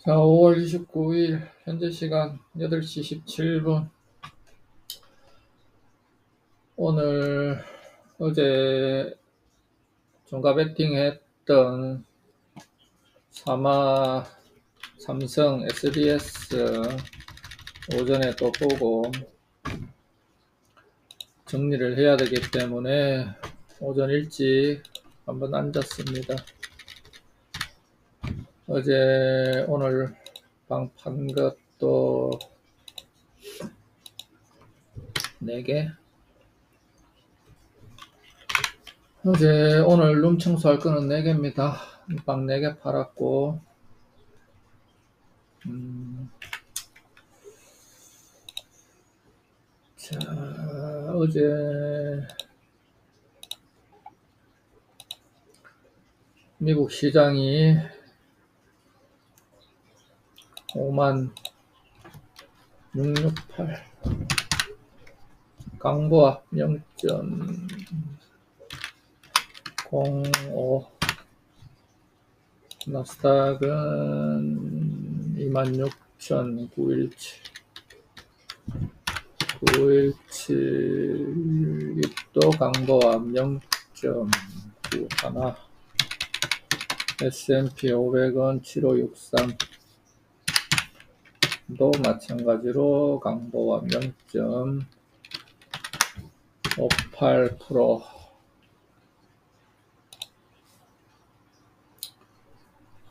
자, 5월 29일 현재 시간 8시 17분. 오늘 어제 종가 배팅했던 삼성 SDS 오전에 또 보고 정리를 해야 되기 때문에 오전 일찍 한번 앉았습니다. 어제 오늘 방 판 것도 4개. 어제 오늘 룸 청소할 거는 4개입니다. 방 4개 팔았고, 자, 어제 미국 시장이 5668, 강보합 0.05, 나스닥은 26917, 917도 강보합 0.91, S&P 500은 7563, 도 마찬가지로 강보합 0.58%,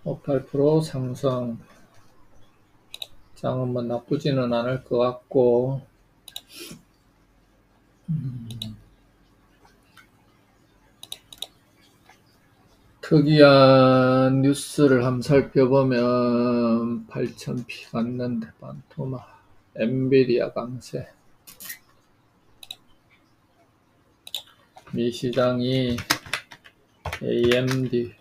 58% 상승. 장은 뭐 나쁘지는 않을 것 같고, 특이한 뉴스를 한번 살펴보면 8,000피 갔는데 반토막, 엔비디아 강세, 미 시장이 AMD,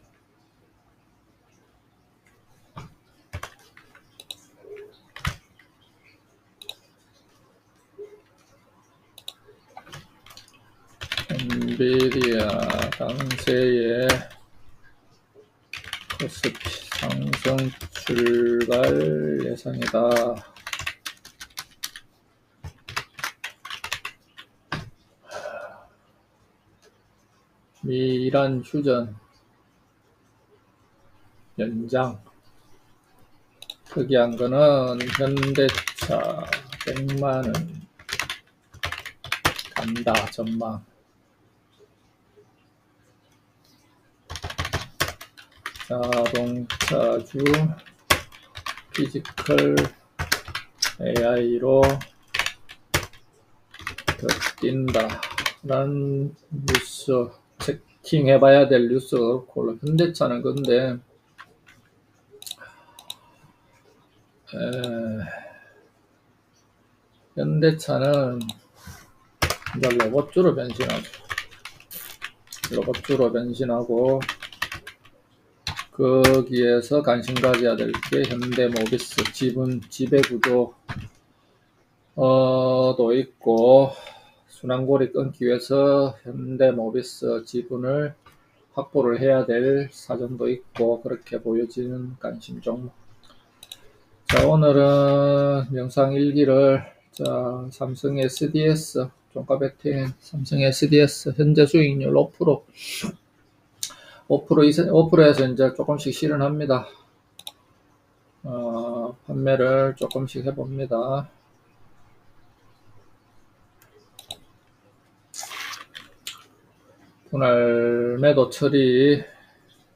엔비디아 강세에 코스피 상승 출발 예상이다. 미 이란 휴전 연장. 특이한 거는 현대차 100만원 간다 전망. 자동차주 피지컬 AI로 더 뛴다 라는 뉴스, 체킹해 봐야 될 뉴스가 그렇고, 현대차는 근데 현대차는 이제 로봇주로 변신하고 거기에서 관심 가져야 될 게 현대모비스 지배구조 도 있고, 순환고리 끊기 위해서 현대모비스 지분을 확보를 해야 될 사정도 있고, 그렇게 보여지는 관심 종목. 자, 오늘은 영상 일기를, 자, 삼성 SDS 종가 배팅, 삼성 SDS 현재 수익률 5%에서 이제 조금씩 실현합니다. 판매를 조금씩 해봅니다. 분할 매도 처리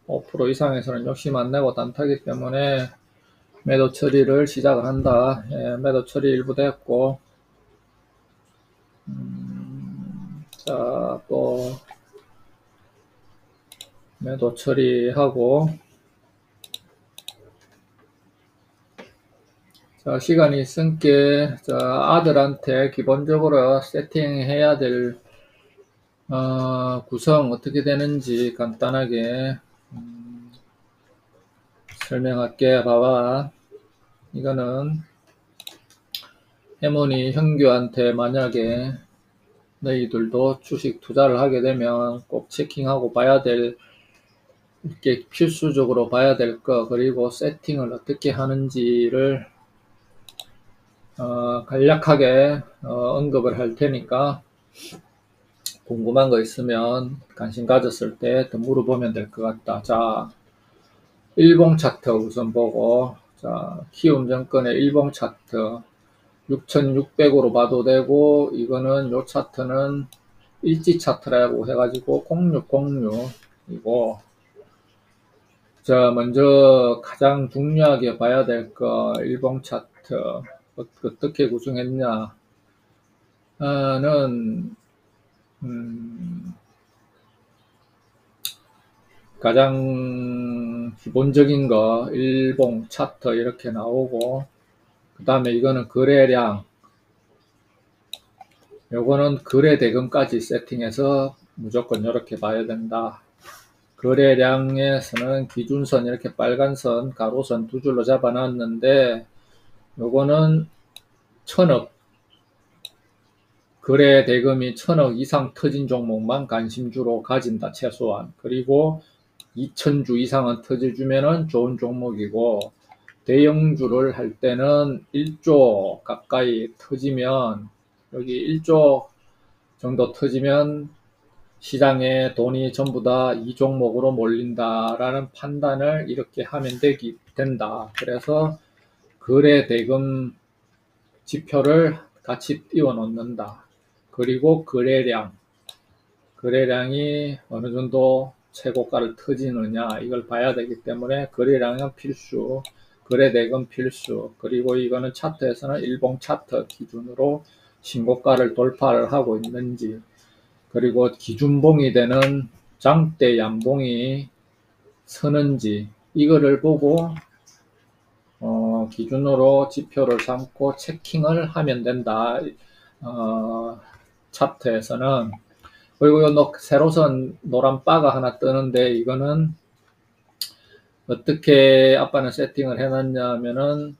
5% 이상에서는 욕심 안 내고 단타기 때문에 매도 처리를 시작을 한다. 매도 처리 일부 됐고, 자, 또 매도 처리하고, 자, 시간이 있으니까 자, 아들한테 기본적으로 세팅해야 될 구성 어떻게 되는지 간단하게 설명할게. 봐봐. 이거는 해문이 형규한테 만약에 너희들도 주식 투자를 하게 되면 꼭 체킹하고 봐야 될 이렇게 필수적으로 봐야 될 거, 그리고 세팅을 어떻게 하는지를 간략하게 언급을 할 테니까 궁금한 거 있으면 관심 가졌을 때 더 물어보면 될 것 같다. 자, 일봉 차트 우선 보고, 자, 키움증권의 일봉 차트 6600으로 봐도 되고, 이거는 요 차트는 일지 차트라고 해가지고 0606이고, 자, 먼저 가장 중요하게 봐야 될 거, 일봉 차트 어떻게 구성했냐 는 가장 기본적인 거 일봉 차트 이렇게 나오고, 그 다음에 이거는 거래량, 요거는 거래 대금까지 세팅해서 무조건 이렇게 봐야 된다. 거래량에서는 기준선 이렇게 빨간 선, 가로선 두 줄로 잡아 놨는데, 요거는 1000억, 거래 대금이 1000억 이상 터진 종목만 관심주로 가진다, 최소한. 그리고 2000주 이상은 터져주면은 좋은 종목이고, 대형주를 할 때는 1조 가까이 터지면, 여기 1조 정도 터지면 시장에 돈이 전부 다 이 종목으로 몰린다라는 판단을 이렇게 하면 된다. 그래서 거래 대금 지표를 같이 띄워 놓는다. 그리고 거래량이 어느 정도 최고가를 터지느냐 이걸 봐야 되기 때문에 거래량은 필수, 거래대금 필수. 그리고 이거는 차트에서는 일봉 차트 기준으로 신고가를 돌파를 하고 있는지, 그리고 기준봉이 되는 장대 양봉이 서는지 이거를 보고 기준으로 지표를 삼고 체킹을 하면 된다. 차트에서는. 그리고 요 세로선 노란 바가 하나 뜨는데, 이거는 어떻게 아빠는 세팅을 해놨냐면은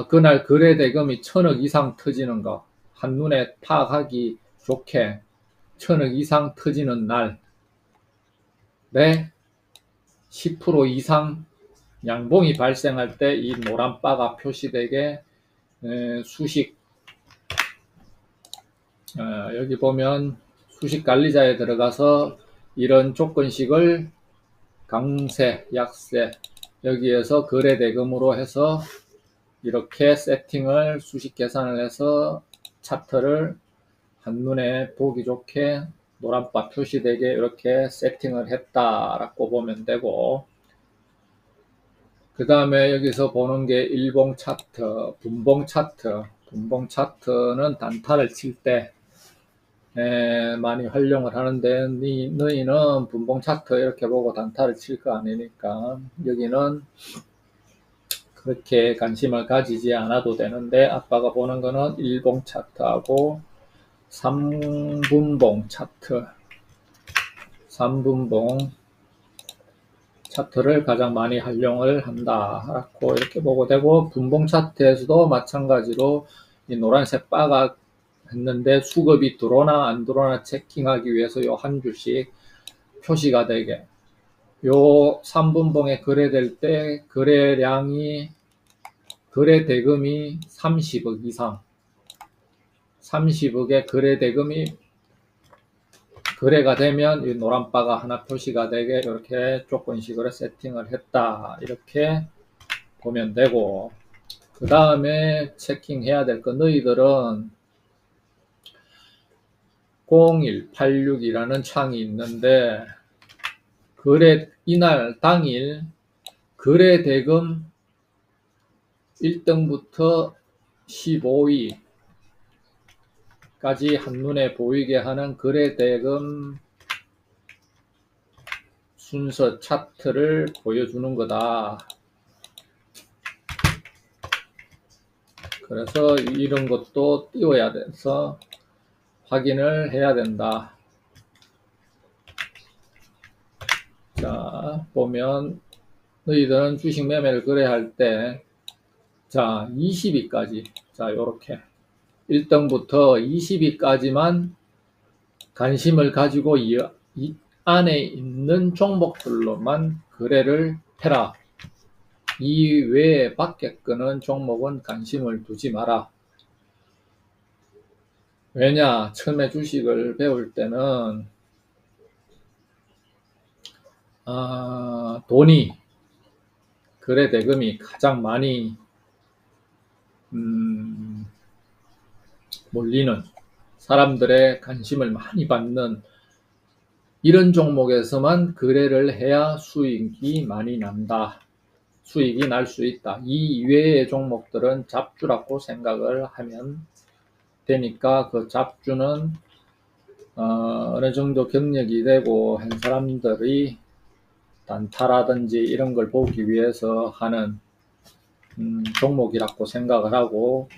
그날 거래 대금이 1000억 이상 터지는 거, 한눈에 파악하기 좋게 1000억 이상 터지는 날에 10% 이상 양봉이 발생할 때 이 노란 바가 표시되게 수식, 여기 보면 수식 관리자에 들어가서 이런 조건식을 강세, 약세, 여기에서 거래 대금으로 해서 이렇게 세팅을 수식 계산을 해서 차트를 한눈에 보기 좋게 노란바 표시되게 이렇게 세팅을 했다라고 보면 되고, 그 다음에 여기서 보는 게 일봉 차트, 분봉 차트. 분봉 차트는 단타를 칠 때 많이 활용을 하는데, 너희는 분봉 차트 이렇게 보고 단타를 칠 거 아니니까 여기는 그렇게 관심을 가지지 않아도 되는데, 아빠가 보는 거는 일봉 차트하고 3분봉 차트, 3분봉 차트를 가장 많이 활용을 한다 라고 이렇게 보고 되고, 분봉 차트에서도 마찬가지로 이 노란색 바가 했는데 수급이 들어오나 안 들어오나 체킹하기 위해서 요 한 줄씩 표시가 되게, 요 3분봉에 거래될 때 거래량이, 거래 대금이 30억 이상, 30억의 거래 대금이 거래가 되면 이 노란 바가 하나 표시가 되게 이렇게 조건식으로 세팅을 했다 이렇게 보면 되고, 그 다음에 체킹해야 될 거, 너희들은 0186이라는 창이 있는데, 거래 이날 당일 거래 대금 1등부터 15위까지 한눈에 보이게 하는 거래 대금 순서 차트를 보여주는 거다. 그래서 이런 것도 띄워야 돼서 확인을 해야 된다. 자, 보면 너희들은 주식 매매를 거래할 때, 자, 20위까지, 자, 요렇게 1등부터 20위까지만 관심을 가지고 안에 있는 종목들로만 거래를 해라. 이 외에 밖에 끄는 종목은 관심을 두지 마라. 왜냐? 처음에 주식을 배울 때는 돈이, 거래 대금이 가장 많이 몰리는, 사람들의 관심을 많이 받는 이런 종목에서만 거래를 해야 수익이 많이 난다. 수익이 날 수 있다. 이 이외의 종목들은 잡주라고 생각을 하면 되니까, 그 잡주는 어느 정도 경력이 되고 한 사람들이 단타라든지 이런 걸 보기 위해서 하는 종목이라고 생각을 하고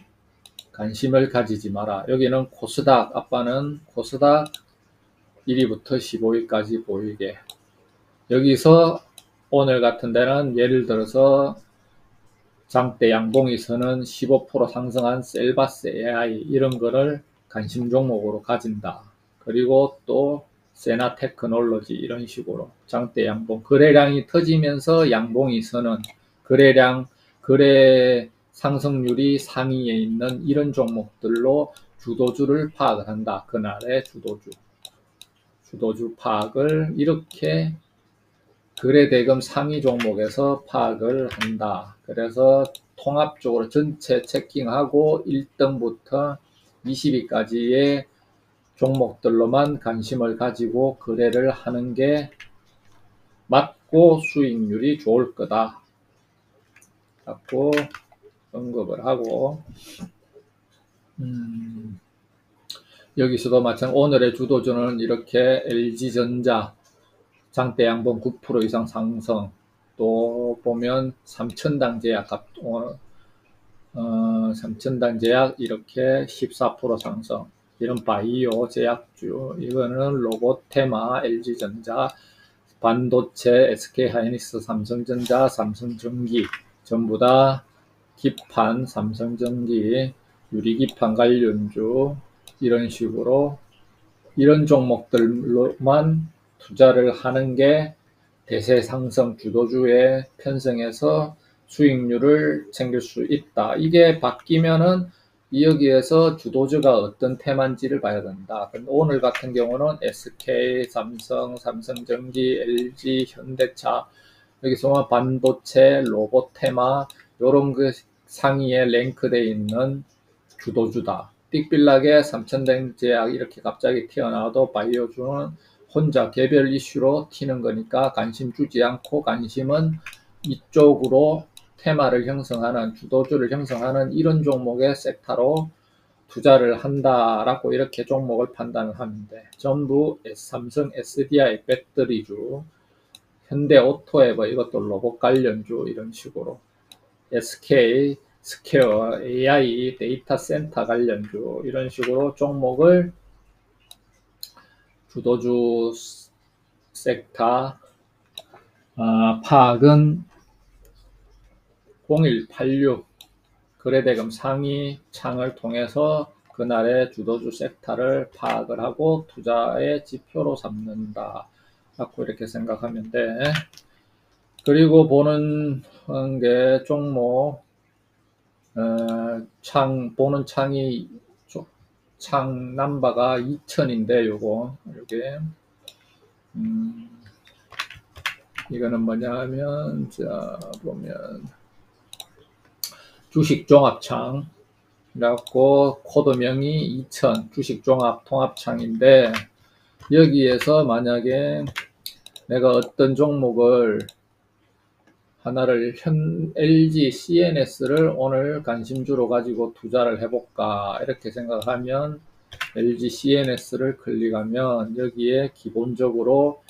관심을 가지지 마라. 여기는 코스닥, 아빠는 코스닥 1위부터 15위까지 보이게. 여기서 오늘 같은 데는 예를 들어서 장대 양봉이 서는 15% 상승한 셀바스 AI 이런 거를 관심 종목으로 가진다. 그리고 또 세나 테크놀로지 이런 식으로 장대 양봉, 거래량이 터지면서 양봉이 서는, 거래 상승률이 상위에 있는 이런 종목들로 주도주를 파악을 한다. 그날의 주도주 파악을 이렇게 거래대금 상위 종목에서 파악을 한다. 그래서 통합적으로 전체 체킹하고 1등부터 20위까지의 종목들로만 관심을 가지고 거래를 하는 게 맞고 수익률이 좋을 거다. 라고 언급을 하고, 여기서도 마찬가지로 오늘의 주도주는 이렇게 LG전자 장대 양봉 9% 이상 상승, 또 보면 삼천당 제약, 삼천당 제약 이렇게 14% 상승, 이런 바이오 제약주, 이거는 로봇테마, LG전자, 반도체, SK하이닉스, 삼성전자, 삼성전기, 전부 다 기판, 삼성전기, 유리기판 관련주, 이런 식으로 이런 종목들로만 투자를 하는 게 대세 상승 주도주에 편성해서 수익률을 챙길 수 있다. 이게 바뀌면은 여기에서 주도주가 어떤 테마인지를 봐야 된다. 오늘 같은 경우는 SK, 삼성, 삼성전기, LG, 현대차, 여기서 반도체, 로봇 테마 이런 그 상위에 랭크되어 있는 주도주다. 띡빌락에 삼천댕제약 이렇게 갑자기 튀어나와도 바이오주는 혼자 개별 이슈로 튀는 거니까 관심 주지 않고, 관심은 이쪽으로 테마를 형성하는, 주도주를 형성하는 이런 종목의 섹터로 투자를 한다라고 이렇게 종목을 판단을 하는데, 전부 삼성 SDI 배터리주, 현대오토에버 이것도 로봇 관련주 이런 식으로, SK 스퀘어, AI, 데이터 센터 관련주 이런 식으로 종목을 주도주 섹터 파악은 0186 거래대금 상위 창을 통해서 그날의 주도주 섹터를 파악을 하고 투자의 지표로 삼는다 라고 이렇게 생각하면 돼. 그리고 보는 게 종목 보는 창이 창 넘버가 2000인데 요게 이거는 뭐냐 하면, 자 보면 주식 종합창 이라고 코드명이 2000 주식 종합 통합창인데, 여기에서 만약에 내가 어떤 종목을 하나를 LG CNS를 오늘 관심주로 가지고 투자를 해볼까 이렇게 생각하면 LG CNS를 클릭하면 여기에 기본적으로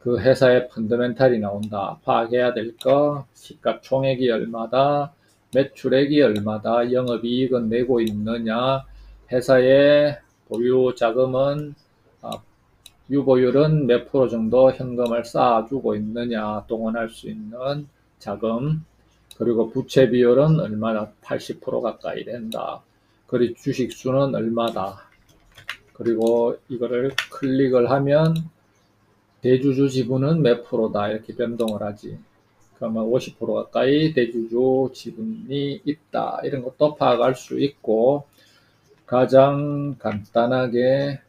그 회사의 펀더멘탈이 나온다. 파악해야 될 거, 시가총액이 얼마다, 매출액이 얼마다, 영업이익은 내고 있느냐, 회사의 보유 자금은 유보율은 몇 프로 정도 현금을 쌓아주고 있느냐, 동원할 수 있는 자금, 그리고 부채 비율은 얼마나, 80% 가까이 된다. 그리고 주식수는 얼마다. 그리고 이거를 클릭을 하면 대주주 지분은 몇 프로다 이렇게 변동을 하지. 그러면 50% 가까이 대주주 지분이 있다 이런 것도 파악할 수 있고, 가장 간단하게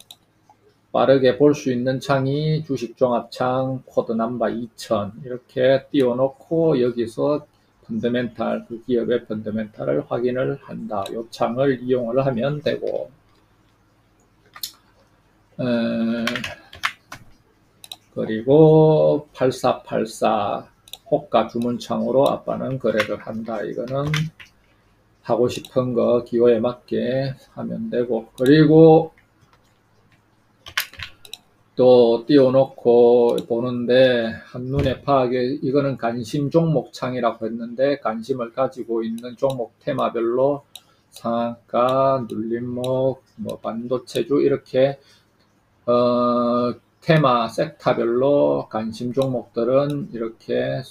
빠르게 볼 수 있는 창이 주식종합창 코드 넘버 2000 이렇게 띄워놓고 여기서 펀더멘탈, 그 기업의 펀더멘탈을 확인을 한다. 이 창을 이용을 하면 되고, 그리고 8484 호가 주문창으로 아빠는 거래를 한다. 이거는 하고 싶은 거 기호에 맞게 하면 되고, 그리고 또 띄워놓고 보는데 한눈에 파악에, 이거는 관심 종목 창이라고 했는데 관심을 가지고 있는 종목 테마별로 상한가, 눌림목, 뭐 반도체주 이렇게 테마 섹터별로 관심 종목들은 이렇게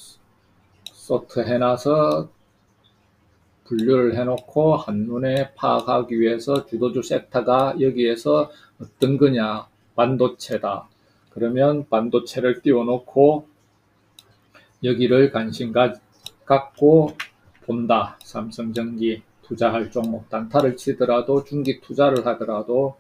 소트 해놔서 분류를 해놓고 한눈에 파악하기 위해서 주도주 섹터가 여기에서 어떤 거냐, 반도체다. 그러면 반도체를 띄워놓고 여기를 관심 갖고 본다. 삼성전기 투자할 종목, 단타를 치더라도 중기 투자를 하더라도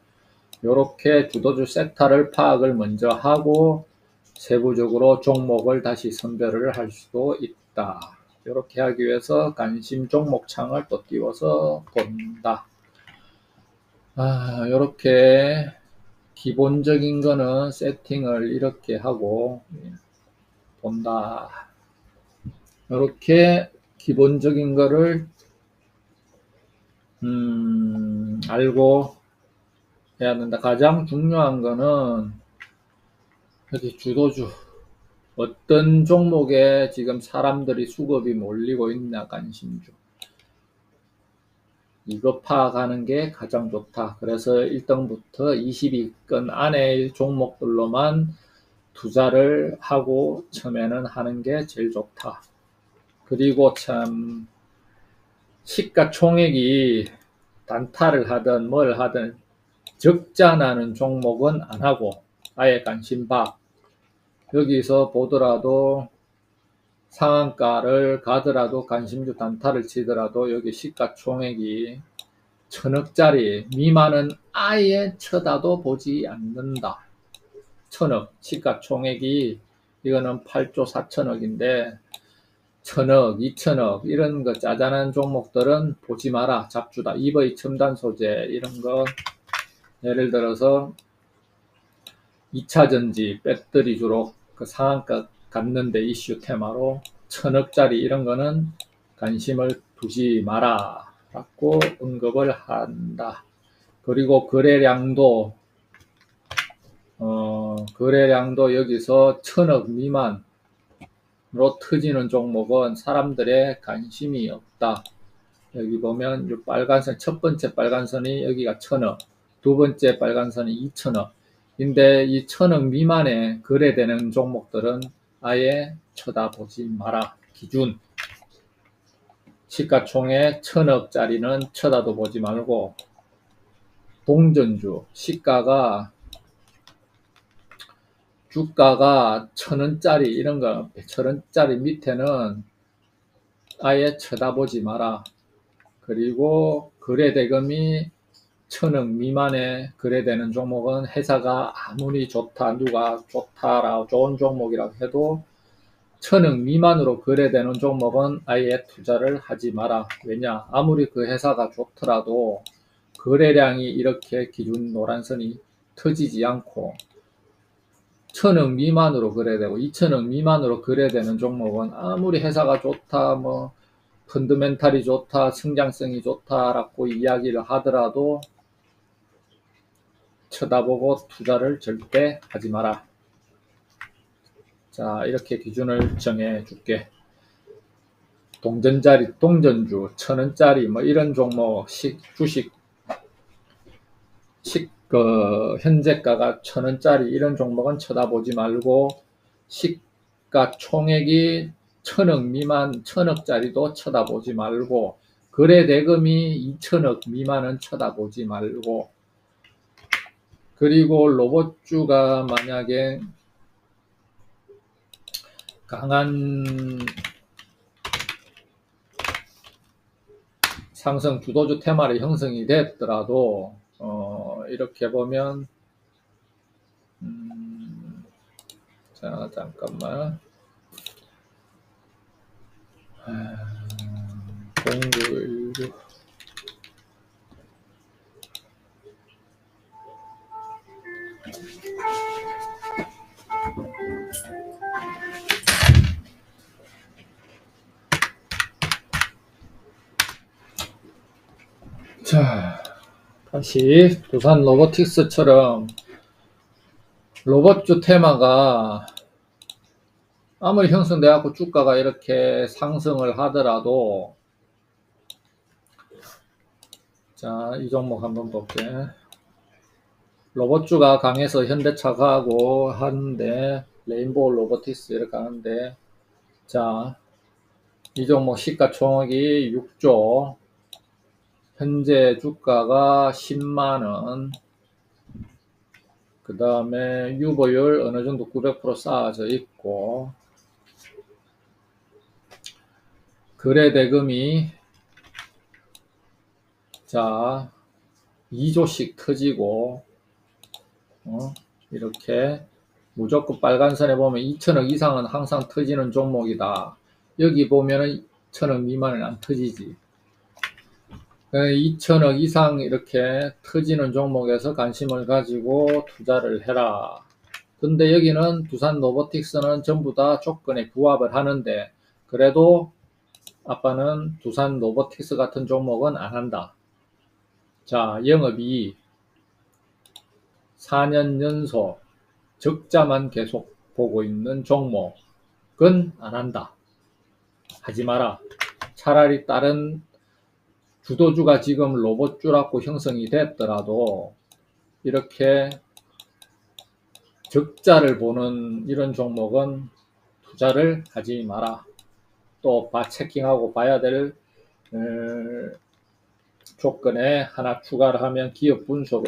이렇게 주도주 섹터를 파악을 먼저 하고 세부적으로 종목을 다시 선별을 할 수도 있다. 이렇게 하기 위해서 관심 종목 창을 또 띄워서 본다. 이렇게 기본적인 거는 세팅을 이렇게 하고 본다. 이렇게 기본적인 거를 알고 해야 된다. 가장 중요한 거는 여기 주도주, 어떤 종목에 지금 사람들이 수급이 몰리고 있냐, 관심주. 이거 파악하는 게 가장 좋다. 그래서 1등부터 20위권 안의 종목들로만 투자를 하고 처음에는 하는 게 제일 좋다. 그리고 참 시가총액이 단타를 하든 뭘 하든 적자 나는 종목은 안 하고 아예 관심 박. 여기서 보더라도 상한가를 가더라도 관심주 단타를 치더라도 여기 시가총액이 1000억짜리 미만은 아예 쳐다도 보지 않는다. 1000억 시가총액이 이거는 8조 4천억인데 1000억, 2000억 이런 거 짜잔한 종목들은 보지 마라. 잡주다. EV 첨단 소재 이런 거, 예를 들어서 2차전지 배터리 주로 그 상한가 갔는데 이슈 테마로 1000억짜리 이런 거는 관심을 두지 마라 라고 언급을 한다. 그리고 거래량도 여기서 1000억 미만으로 터지는 종목은 사람들의 관심이 없다. 여기 보면 이 빨간선, 첫 번째 빨간선이 여기가 1000억, 두 번째 빨간선이 2000억. 근데 이 1000억 미만에 거래되는 종목들은 아예 쳐다보지 마라. 기준. 시가총액 1000억짜리는 쳐다도 보지 말고, 동전주, 주가가 1000원짜리 이런 거, 1000원짜리 밑에는 아예 쳐다보지 마라. 그리고 거래대금이 1000억 미만에 거래되는 종목은 회사가 아무리 좋다, 누가 좋다라 좋은 종목이라고 해도 1000억 미만으로 거래되는 종목은 아예 투자를 하지 마라. 왜냐? 아무리 그 회사가 좋더라도 거래량이 이렇게 기준 노란선이 터지지 않고 1000억 미만으로 거래되고 2000억 미만으로 거래되는 종목은 아무리 회사가 좋다, 뭐 펀드멘탈이 좋다, 성장성이 좋다라고 이야기를 하더라도 쳐다보고 투자를 절대 하지 마라. 자, 이렇게 기준을 정해 줄게. 동전짜리, 동전주, 1000원짜리 뭐 이런 종목, 주식, 현재가가 1000원짜리 이런 종목은 쳐다보지 말고, 시가총액이 1000억 미만, 1000억짜리도 쳐다보지 말고, 거래대금이 2000억 미만은 쳐다보지 말고, 그리고 로봇주가 만약에 강한 상승 주도주 테마를 형성이 됐더라도 이렇게 보면 자 잠깐만 0916 자 다시 두산 로보틱스처럼 로봇주 테마가 아무리 형성돼 갖고 주가가 이렇게 상승을 하더라도 자 이 종목 한번 볼게. 로봇주가 강해서 현대차가하고 하는데 레인보우 로보틱스 이렇게 하는데 자 이 종목 시가총액이 6조 현재 주가가 10만원 그 다음에 유보율 어느정도 900% 쌓아져 있고 거래대금이 자 2조씩 터지고 이렇게 무조건 빨간선에 보면 2천억 이상은 항상 터지는 종목이다. 여기 보면은 1천억 미만은 안 터지지. 2천억 이상 이렇게 터지는 종목에서 관심을 가지고 투자를 해라. 근데 여기는 두산 로보틱스는 전부 다 조건에 부합을 하는데 그래도 아빠는 두산 로보틱스 같은 종목은 안 한다. 자, 영업이익 4년 연속 적자만 계속 보고 있는 종목은 안 한다. 하지 마라. 차라리 다른 주도주가 지금 로봇주라고 형성이 됐더라도 이렇게 적자를 보는 이런 종목은 투자를 하지 마라. 또 체킹하고 봐야 될 조건에 하나 추가를 하면 기업 분석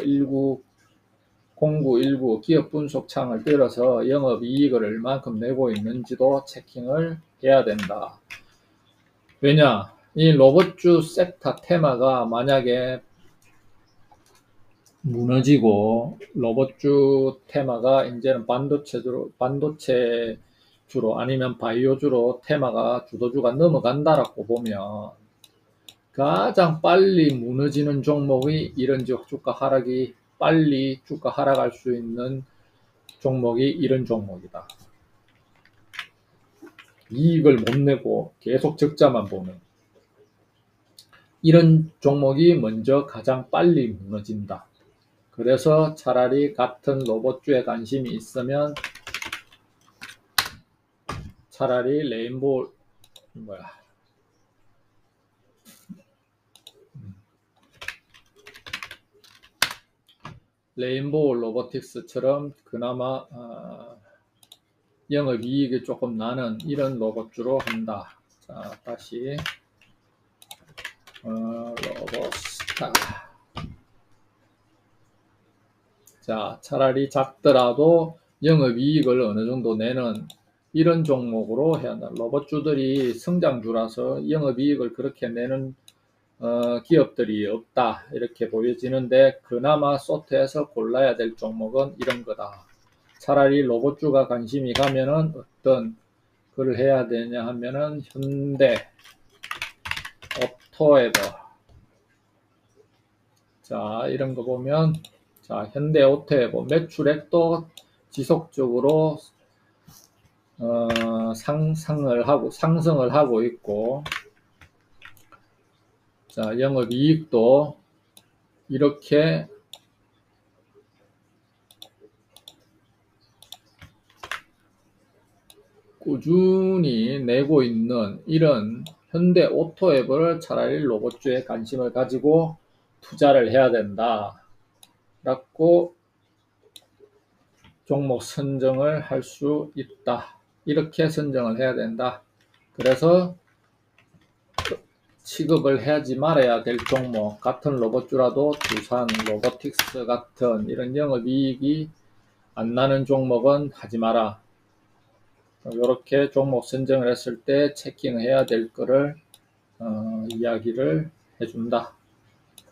0919 기업 분석 창을 들어서 영업이익을 얼만큼 내고 있는지도 체킹을 해야 된다. 왜냐? 이 로봇주 섹터 테마가 만약에 무너지고 로봇주 테마가 이제는 반도체 주로 아니면 바이오주로 테마가 주도주가 넘어간다라고 보면 가장 빨리 무너지는 종목이 이런 주가 하락이 빨리 주가 하락할 수 있는 종목이 이런 종목이다. 이익을 못 내고 계속 적자만 보는 이런 종목이 먼저 가장 빨리 무너진다. 그래서 차라리 같은 로봇주에 관심이 있으면 차라리 레인보우 레인보우 로보틱스처럼 그나마 영업이익이 조금 나는 이런 로봇주로 한다. 자, 다시 로봇스타. 자, 차라리 작더라도 영업이익을 어느 정도 내는 이런 종목으로 해야 한다. 로봇주들이 성장주라서 영업이익을 그렇게 내는 기업들이 없다 이렇게 보여지는데 그나마 소트에서 골라야 될 종목은 이런 거다. 차라리 로봇주가 관심이 가면은 어떤 걸 해야 되냐 하면은 현대 오토에버 자 이런 거 보면 자 현대 오토에버 매출액도 지속적으로 상승을 하고 있고 자 영업이익도 이렇게 꾸준히 내고 있는 이런 현대 오토앱을 차라리 로봇주에 관심을 가지고 투자를 해야 된다 라고 종목 선정을 할 수 있다. 이렇게 선정을 해야 된다. 그래서 취급을 하지 말아야 될 종목 같은 로봇주라도 두산 로보틱스 같은 이런 영업이익이 안 나는 종목은 하지 마라. 이렇게 종목 선정을 했을 때 체킹해야 될 거를 이야기를 해준다.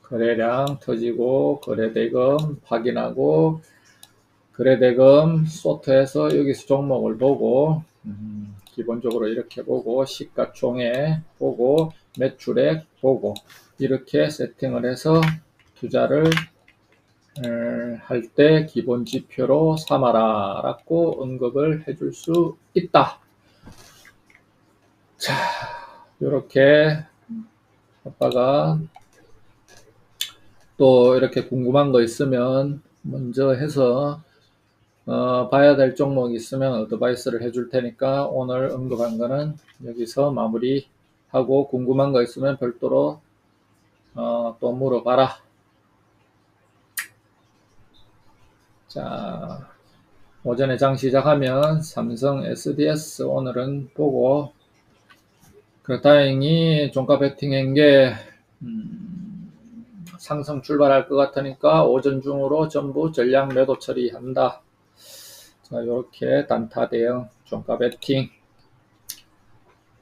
거래량 터지고 거래대금 확인하고 거래대금 소트해서 여기서 종목을 보고 기본적으로 이렇게 보고 시가총액 보고 매출액 보고 이렇게 세팅을 해서 투자를 할 때 기본 지표로 삼아라 라고 언급을 해줄 수 있다. 자, 이렇게 아빠가 또 이렇게 궁금한 거 있으면 먼저 해서 봐야 될 종목이 있으면 어드바이스를 해줄 테니까 오늘 언급한 거는 여기서 마무리하고 궁금한 거 있으면 별도로 또 물어봐라. 자, 오전에 장 시작하면 삼성 SDS 오늘은 보고 다행히 종가 베팅한 게 상승 출발할 것 같으니까 오전 중으로 전부 전량 매도 처리한다. 자, 이렇게 단타 대응 종가 베팅.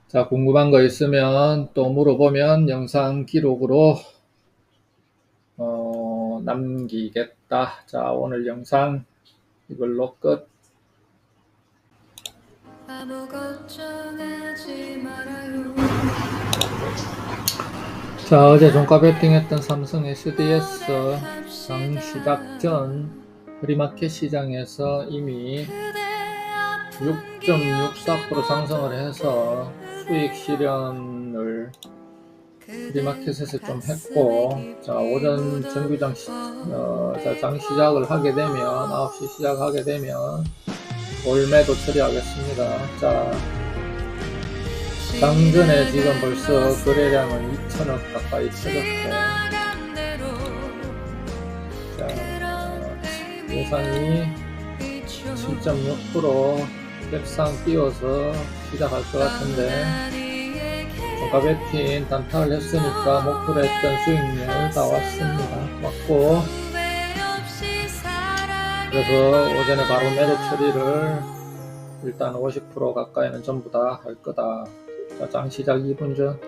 자, 궁금한 거 있으면 또 물어보면 영상 기록으로 남기겠다. 자, 오늘 영상 이걸로 끝. 자, 어제 종가 베팅했던 삼성 SDS 장 시작 전 프리마켓 시장에서 이미 6.64% 상승을 해서 수익 실현을 프리마켓에서 좀 했고, 자, 오전 정규장 장 시작을 하게 되면 9시 시작하게 되면 올매도 처리하겠습니다. 자, 장전에 지금 벌써 거래량은 2천억 가까이 터졌고, 자, 예상이 7.6% 갭상 띄워서 시작할 것 같은데, 종가 베팅 단타를 했으니까 목표로 했던 수익률 다 왔습니다. 왔고, 그래서 오전에 바로 매도 처리를 일단 50% 가까이는 전부 다 할 거다. 자, 장 시작 2분 전.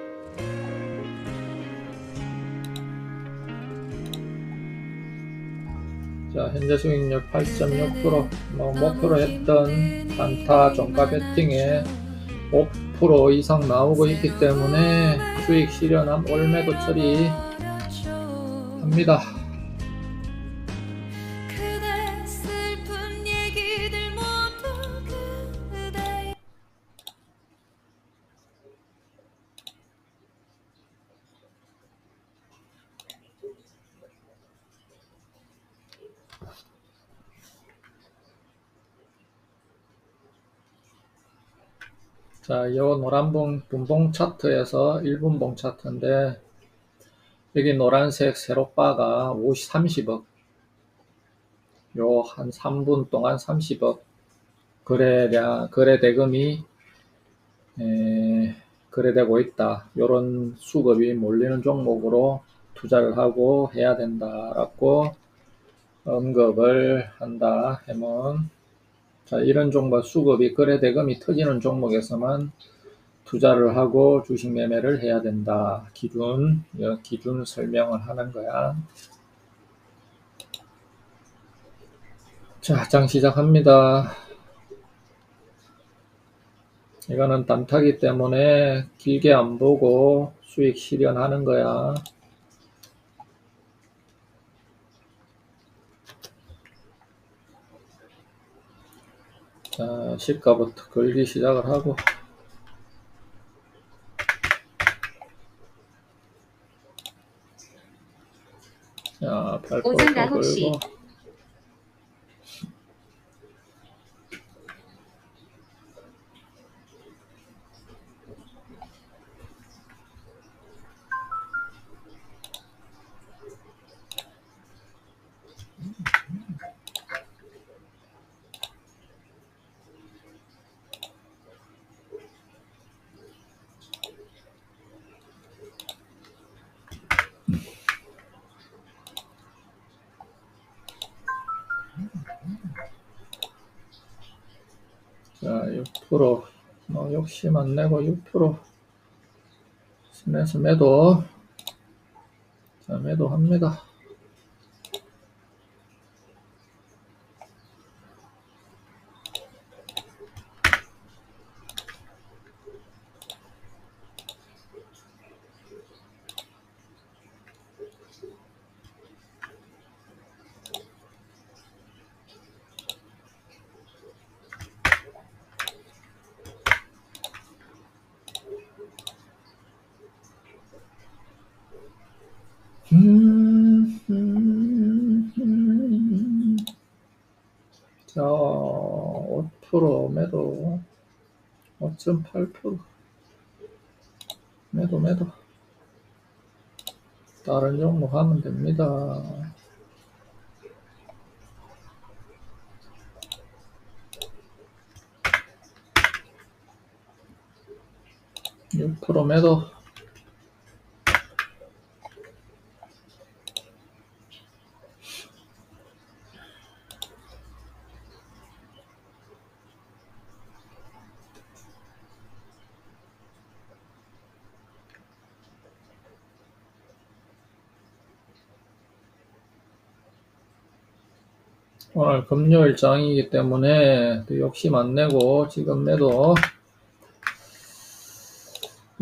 자, 현재 수익률 8.6%. 목표로 했던 단타 종가 베팅에 5% 이상 나오고 있기 때문에 수익 실현함 올매도 처리합니다. 자, 이 노란 분봉 차트에서 1분봉 차트인데 여기 노란색 세로바가 30억, 요 한 3분 동안 30억 거래대금이 거래되고 있다. 요런 수급이 몰리는 종목으로 투자를 하고 해야 된다라고 언급을 한다 하면, 자, 이런 종목 수급이 거래대금이 터지는 종목에서만 투자를 하고 주식 매매를 해야 된다. 기준 설명을 하는 거야. 자, 장 시작합니다. 이거는 단타기 때문에 길게 안 보고 수익 실현하는 거야. 자, 시가부터 걸기 시작을 하고, 자, 발골 걸고, 자, 6%. 욕심 안 내고 6% 스매스 매도. 자, 매도합니다. 자, 5% 매도. 5.8% 매도. 다른 종목 하면 됩니다. 6% 매도. 오늘 금요일 장이기 때문에 욕심 안 내고 지금 매도.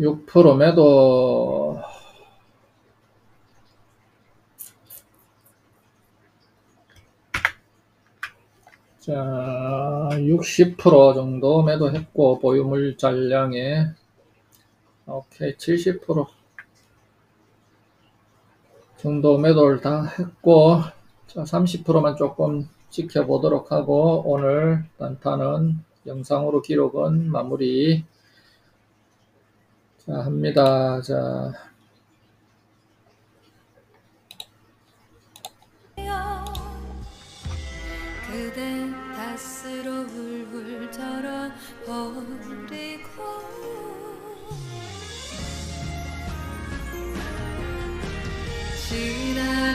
6% 매도. 자, 60% 정도 매도했고, 보유물 잔량에. 오케이, 70% 정도 매도를 다 했고, 자, 30%만 조금 지켜보도록 하고, 오늘 단타는 영상으로 기록은 마무리. 자, 합니다. 자.